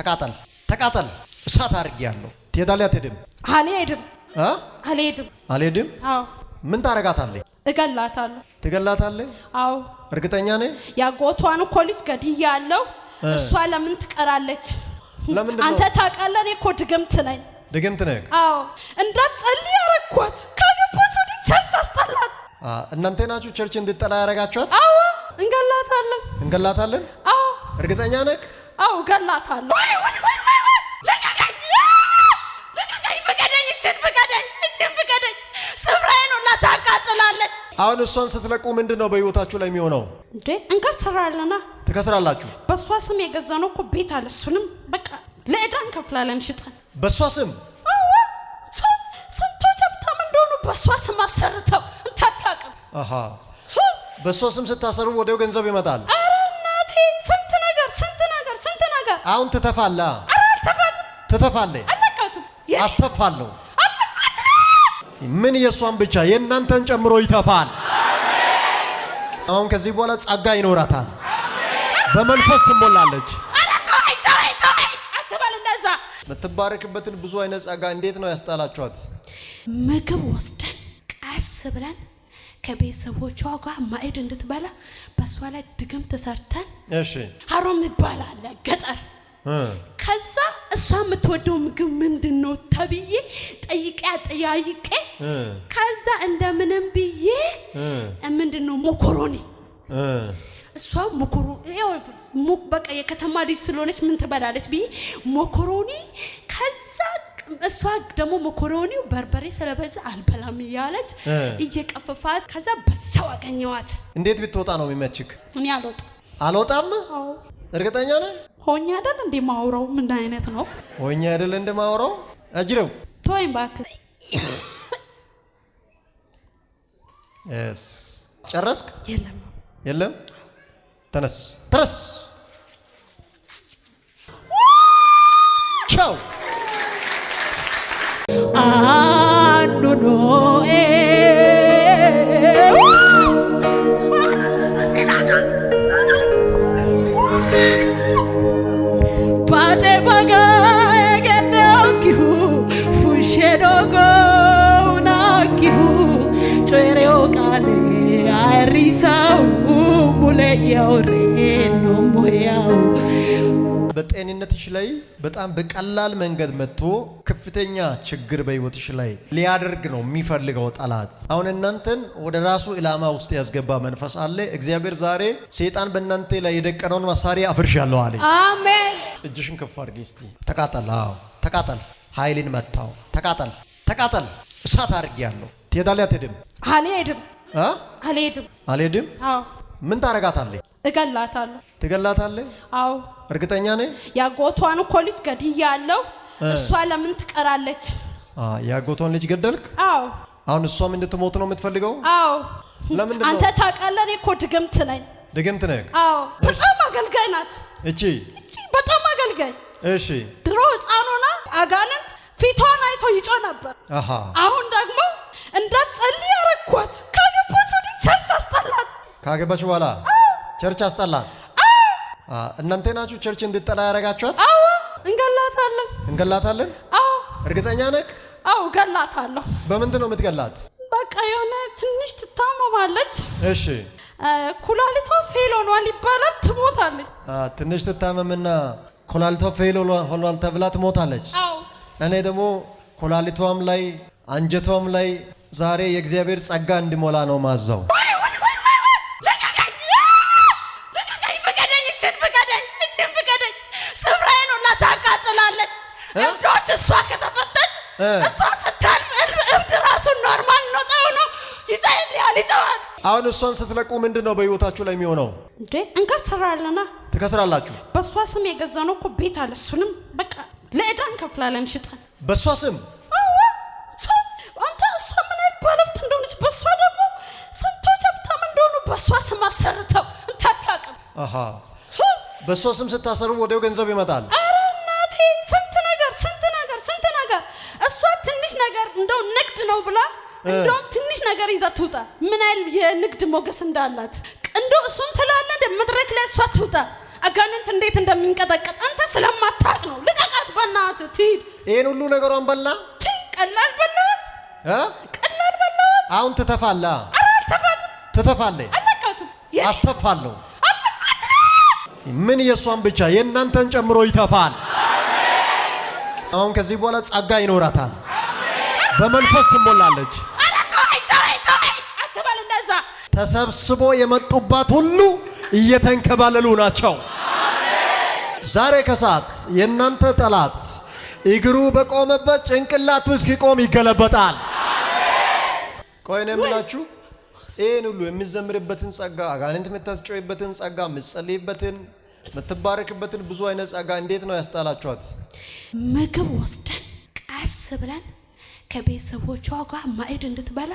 ተቃጠል ተቃጠል እሳት አድርጌያለሁ። ትሄዳለህ አትሄድም? አልሄድም አልሄድም አልሄድም። አዎ ምን ታረጋታለህ? እገላታለሁ። ትገላታለህ? አዎ እርግጠኛ ነህ? ያጎቷን እኮ ልጅ ገድያለሁ። እሷ ለምን ትቀራለች? ለምን አንተ ታውቃለህ? እኔ እኮ ድግምት ነኝ። ድግምት ነህ? አዎ እንዳትጸልይ ያረኳት። ካገባች ወደ ቸርች አስጠላት። እናንተ ናችሁ ቸርች እንድትጠላ ያረጋችኋት? አዎ እንገላታለን። እንገላታለን? አዎ እርግጠኛ ነህ? አዎ እገላታለሁ። ፍቀደኝ ስፍራዬን ሁላ ታቃጥላለች። አሁን እሷን ስትለቁ ምንድነው በህይወታችሁ ላይ የሚሆነው? እንዴ እንከስራለና። ትከስራላችሁ? በሷ ስም የገዛነው እኮ ቤት አለ። እሱንም በቃ ለዕዳ እንከፍላለን ሽጠን። በሷ ስም? አዎ ስንቶች ሀብታም እንደሆኑ በሷ ስም አሰርተው እንታታቅም። በሷ ስም ስታሰሩ ወዲያው ገንዘብ ይመጣል። ኧረ እናቴ ስንት ነገር አሁን ትተፋላ? ኧረ አልተፋትም። ትተፋለህ? አለቃቱም አስተፋለሁ። ምን የሷን ብቻ የእናንተን ጨምሮ ይተፋል። አሁን ከዚህ በኋላ ጸጋ ይኖራታል። በመንፈስ ትሞላለች። አትበል እንደዛ። የምትባረክበትን ብዙ አይነት ጸጋ እንዴት ነው ያስጣላችኋት? ምግብ ወስደን ቀስ ብለን ከቤተሰቦቿ ጋር ማዕድ እንድትበላ በሷ ላይ ድግምት ሰርተን እሺ ሀሮም ይባላል ገጠር። ከዛ እሷ የምትወደው ምግብ ምንድነው ተብዬ ጠይቄ ከዛ እንደምንም ብዬ ምንድነው ሞኮሮኒ እሷ ሞኮሮኒ በቃ የከተማ ልጅ ስለሆነች ምን ትበላለች ብዬ ሞኮሮኒ ከዛ እሷ ደግሞ ሞኮሮኒው በርበሬ ስለበዛ አልበላም እያለች እየቀፈፋት ከዛ በሰው አገኘዋት። እንዴት ብትወጣ ነው የሚመችክ? እኔ አልወጣም። እርግጠኛ ነህ? ሆኛ አይደል እንደ ማውራው ምን አይነት ነው? ሆኛ አይደል እንደ ማውራው? አጅረው ቶይም ባክ እስ ጨረስክ? የለም ተነስ ቻው አኑኖ በጤንነትሽ ላይ በጣም በቀላል መንገድ መጥቶ ከፍተኛ ችግር በህይወትሽ ላይ ሊያደርግ ነው የሚፈልገው ጠላት። አሁን እናንተን ወደ ራሱ ኢላማ ውስጥ ያስገባ መንፈስ አለ። እግዚአብሔር ዛሬ ሰይጣን በእናንተ ላይ የደቀነውን መሳሪያ አፍርሻለሁ አለ። አሜን። እጅሽን ከፍ አድርጊ እስቲ። ተቃጠል። ተቃጠል። ኃይልን መታው። ተቃጠል። እሳት አድርጌያለሁ። ትሄዳለህ አትሄድም? አልሄድም። አዎ ምን ታረጋታለህ? እገላታለሁ። ትገላታለህ? አዎ እርግጠኛ ነህ? ያጎቷን እኮ ልጅ ገድያለሁ። እሷ ለምን ትቀራለች? ያጎቷን ልጅ ገደልክ? አዎ አሁን እሷም እንድትሞት ነው የምትፈልገው? አዎ ለምን ነው? አንተ ታውቃለህ? እኔ እኮ ድግምት ነኝ። ድግምት ነህ? አዎ በጣም አገልጋይ ናት እቺ በጣም አገልጋይ። እሺ ድሮ ሕፃኑና አጋንንት ፊቷን አይቶ ይጮ ነበር። አሁን ደግሞ እንዳትጸልይ ያረኳት። ካገባች ወደ ቸርች አስጠላት። ካገባች በኋላ ቸርች አስጠላት። እናንተ ናችሁ ቸርች እንድትጠላ ያረጋችኋት? አዎ እንገላታለን። አዎ እርግጠኛ ነህ? አዎ እገላታለሁ። በምንድን ነው የምትገላት? በቃ የሆነ ትንሽ ትታመማለች። እሺ ኩላሊቷ ፌል ሆኗል ይባላል። ትሞታለች። ትንሽ ትታመምና ኩላሊቷ ፌል ሆኗል ተብላ ትሞታለች። አዎ እኔ ደግሞ ኩላሊቷም ላይ አንጀቷም ላይ ዛሬ የእግዚአብሔር ጸጋ እንዲሞላ ነው ማዛው። ፍቀደኝ ስፍራዬን ሁላ ታቃጥላለች። እብዶች እሷ ከተፈተች እሷ ስታልፍ እብድ ራሱን ኖርማል ነው ነው ይጸልያል። አሁን እሷን ስትለቁ ምንድነው በህይወታችሁ ላይ የሚሆነው? እንዴ እንከስራለና። ትከስራላችሁ? በሷ ስም የገዛነው እኮ ቤት አለ። እሱንም በቃ ለዕዳ እንከፍላለን ሽጠን። በሷ ስም? አንተ እሷ ምን አይነት ባለፍት እንደሆነች በሷ ደግሞ ስንቶች ሀብታም እንደሆኑ በሷ ስም አሰርተው እንታታቅም። በሷ ስም ስታሰሩ ወዲያው ገንዘብ ይመጣል። ኧረ እናቴ ስንት ነገር እሷ ትንሽ ነገር እንደው ንግድ ነው ብላ እንደውም ትንሽ ነገር ይዛ ትውጣ። ምን አይል የንግድ ሞገስ እንዳላት እንደው እሱን ትላለህ እንደ መድረክ ላይ እሷ ትውጣ። አጋንንት እንዴት እንደሚንቀጠቀጥ አንተ ስለማታውቅ ነው። ልቀቃት በእናትህ ትሂድ። ይሄን ሁሉ ነገሯን በላ። ቀላል በላዋት ቀላል በላዋት። አሁን ትተፋላ። ኧረ አልተፋትም። ትተፋለህ። አለቃትም። አስተፋለሁ። ምን የሷን ብቻ የእናንተን ጨምሮ ይተፋል። አሁን ከዚህ በኋላ ጸጋ ይኖራታል። በመንፈስ ትሞላለች። ኧረ ተወኝ ተወኝ ተወኝ አትበል እንደዛ። ተሰብስቦ የመጡባት ሁሉ እየተንከባለሉ ናቸው። ዛሬ ከሰዓት የእናንተ ጠላት እግሩ በቆመበት ጭንቅላቱ እስኪቆም ይገለበጣል። ቆይ ነው የምላችሁ ይሄን ሁሉ የምትዘምርበትን ጸጋ፣ አጋንንት የምታስጨውበትን ጸጋ፣ የምትጸልይበትን የምትባረክበትን ብዙ አይነት ጸጋ እንዴት ነው ያስጣላችኋት? ምግብ ወስደን ቀስ ብለን ከቤተሰቦቿ ጋር ማዕድ እንድትበላ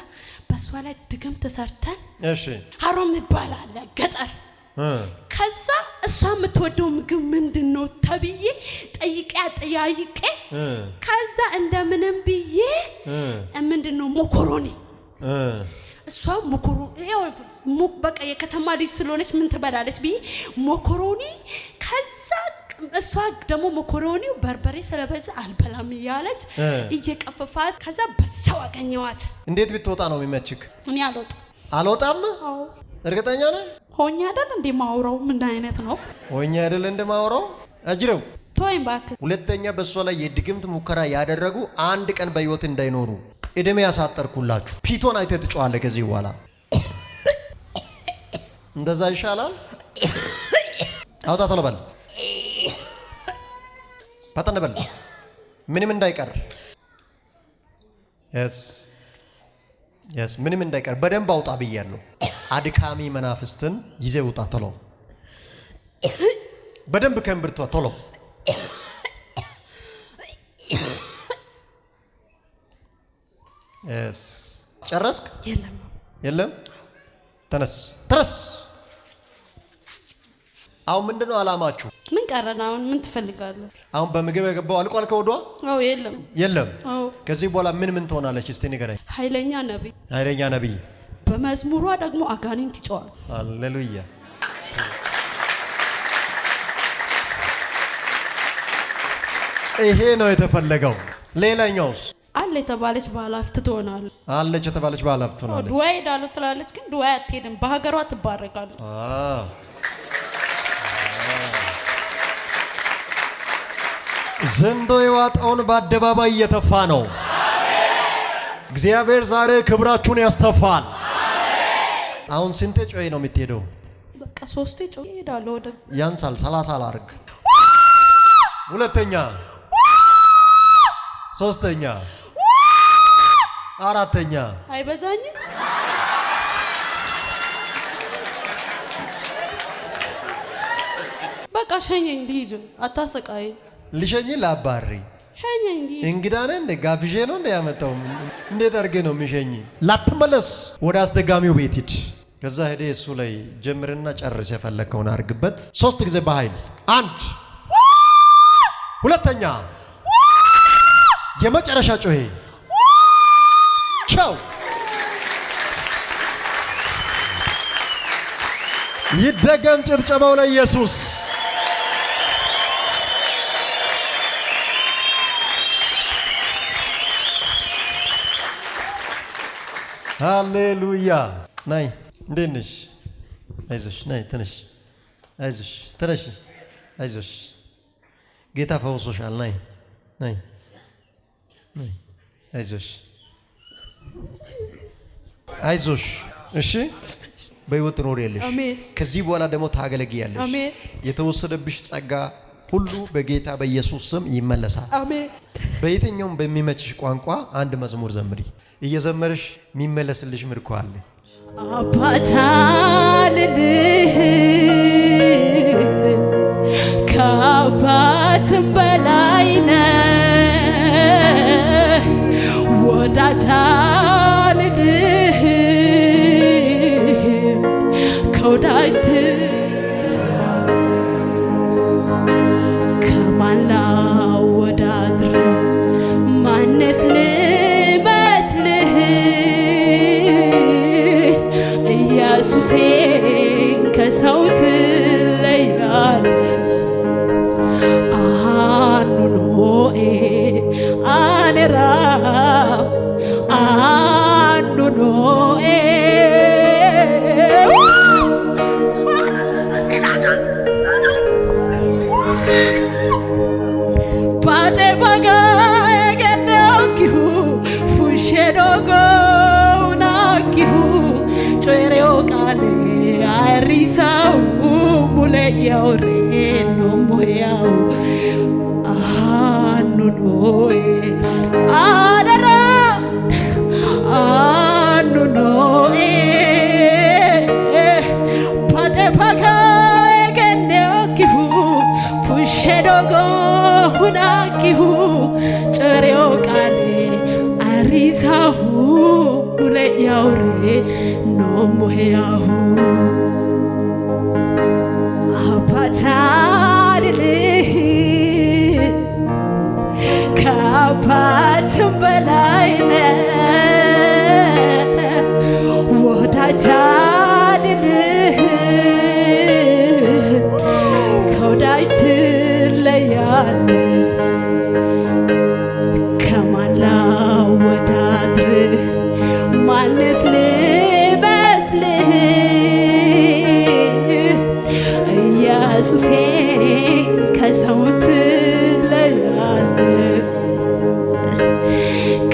በሷ ላይ ድግም ተሰርተን እሺ ሀሮም ይባላል ገጠር። ከዛ እሷ የምትወደው ምግብ ምንድነው ተብዬ ጠይቄ ከዛ እንደምንም ብዬ ምንድነው ሞኮሮኒ እሷ ሞኮሮኒ በቃ የከተማ ልጅ ስለሆነች ምን ትበላለች ብዬ ሞኮሮኒ ከዛ እሷ ደግሞ ሞኮሮኒው በርበሬ ስለበዛ አልበላም እያለች እየቀፈፋት ከዛ በሰው አገኘዋት። እንዴት ብትወጣ ነው የሚመችክ? እኔ አልወጣም። እርግጠኛ ነህ? ሆኛ አይደል እንደ ማውራው ምን አይነት ነው? ሆኛ አይደል እንደ ማውራው አጅረው ተወኝ እባክህ። ሁለተኛ በእሷ ላይ የድግምት ሙከራ ያደረጉ አንድ ቀን በህይወት እንዳይኖሩ እድሜ ያሳጠርኩላችሁ። ፒቶን አይተህ ትጮኻለህ ከዚህ በኋላ። እንደዛ ይሻላል። አውጣ ቶሎ በል፣ ፈጠን በል፣ ምንም እንዳይቀር። የስ ምንም እንዳይቀር በደንብ አውጣ ብያለሁ። አድካሚ መናፍስትን ይዘህ ውጣ ቶሎ፣ በደንብ ከእምብርቷ ቶሎ። ጨረስክ? የለም። ተነስ። አሁን ምንድነው አላማችሁ? ምን ቀረና? አሁን ምን ትፈልጋለህ? አሁን በምግብ የገባው አልቋል ከወዷ? አዎ። የለም። ከዚህ በኋላ ምን ትሆናለች? እስቲ ንገረኝ። ኃይለኛ ነብይ። በመዝሙሯ ደግሞ አጋንንት ይጮሃል። ሃሌሉያ። ይሄ ነው የተፈለገው። ሌላኛውስ? አለ የተባለች ባለሀብት ትሆናለች። ዱባይ ሄዳለሁ ትላለች፣ ግን ዱባይ አትሄድም። በሀገሯ ትባረካለች። ዘንዶ የዋጠውን በአደባባይ እየተፋ ነው። እግዚአብሔር ዛሬ ክብራችሁን ያስተፋል። አሁን ስንቴ ጮይ ነው የምትሄደው? በቃ 3 ጮይ እሄዳለሁ። ወደ ያንሳል 30 ላርግ። ሁለተኛ፣ ሶስተኛ፣ አራተኛ አይበዛኝም። በቃ ሸኘኝ ልሂድ። አታሰቃይ። ልሸኝ ላባሪ ሸኘኝ ልሂድ። እንግዳ ነህ እንደ ጋብዤ ነው እንደ ያመጣው። እንዴት አድርጌ ነው የሚሸኝ? ላትመለስ ወደ አስደጋሚው ቤት ሂድ። ከዛ ሄደ እሱ ላይ ጀምርና ጨርስ። የፈለከውን አድርግበት። 3 ጊዜ በኃይል 1 ሁለተኛ የመጨረሻ ጮሄ ቻው። ይደገም ጭብጨባው ለኢየሱስ። ሃሌሉያ። ናይ እንዴት ነሽ? አይዞሽ፣ ናይ ተነሽ። አይዞሽ፣ ተነሽ። አይዞሽ፣ ጌታ ፈውሶሻል። ናይ አይዞሽ፣ አይዞሽ። እሺ፣ በህይወት ትኖሪያለሽ። ከዚህ በኋላ ደግሞ ታገለግያለሽ። የተወሰደብሽ ጸጋ ሁሉ በጌታ በኢየሱስ ስም ይመለሳል። አሜን። በየትኛውም በሚመችሽ ቋንቋ አንድ መዝሙር ዘምሪ። እየዘመርሽ የሚመለስልሽ ምርኮ አለ። አባታልልህ ከአባትም በላይ ነህ። ወዳጃልልህ ከወዳጅ ከማን ላወዳድር? ማንስ ልመስልህ? ኢየሱሴ ከሰው ትለያለህ። arisau mule yaure no moyau anu noe adara anu noe pate paka ekene okifu fushedogo hunakihu chereo kale arisau mule yaure no moyau apatadilih kapatum belayne wodajadilih kaudaj tilayane kamala wodadr manis libeslih ኢየሱሴ ከሰው ትለያለህ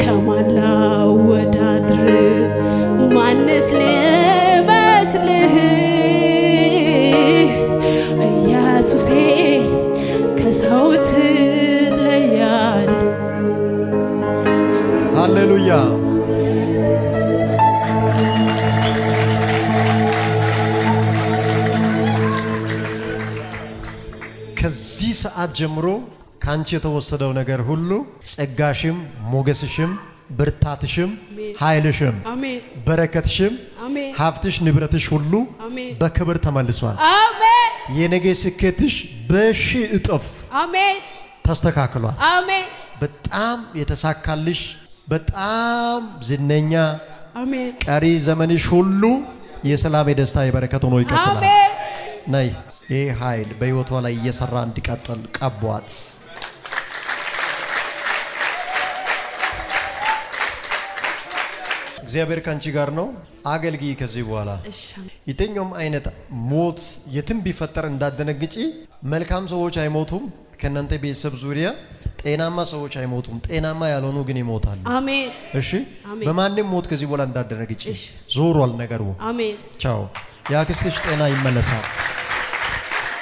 ከማን ላወዳድር ማንስ ልመስልህ ኢየሱሴ ከሰው ትለያለህ ሃሌሉያ ከዚህ ሰዓት ጀምሮ ካንቺ የተወሰደው ነገር ሁሉ ጸጋሽም ሞገስሽም ብርታትሽም ኃይልሽም በረከትሽም ሀብትሽ ንብረትሽ ሁሉ በክብር ተመልሷል። አሜን። የነገ ስኬትሽ በሺህ እጥፍ አሜን ተስተካክሏል። አሜን። በጣም የተሳካልሽ በጣም ዝነኛ አሜን። ቀሪ ዘመንሽ ሁሉ የሰላም የደስታ የበረከት ሆኖ ይቀጥላል። አሜን። ነይ ይህ ኃይል በሕይወቷ ላይ እየሰራ እንዲቀጥል ቀቧት። እግዚአብሔር ካንቺ ጋር ነው። አገልግይ ከዚህ በኋላ የትኛውም አይነት ሞት የትም ቢፈጠር እንዳደነግጪ። መልካም ሰዎች አይሞቱም ከእናንተ ቤተሰብ ዙሪያ ጤናማ ሰዎች አይሞቱም። ጤናማ ያልሆኑ ግን ይሞታሉ። አሜን። እሺ በማንም ሞት ከዚህ በኋላ እንዳደነግጪ። ዞሯል ነገሩ። አሜን። ቻው። የአክስትሽ ጤና ይመለሳል።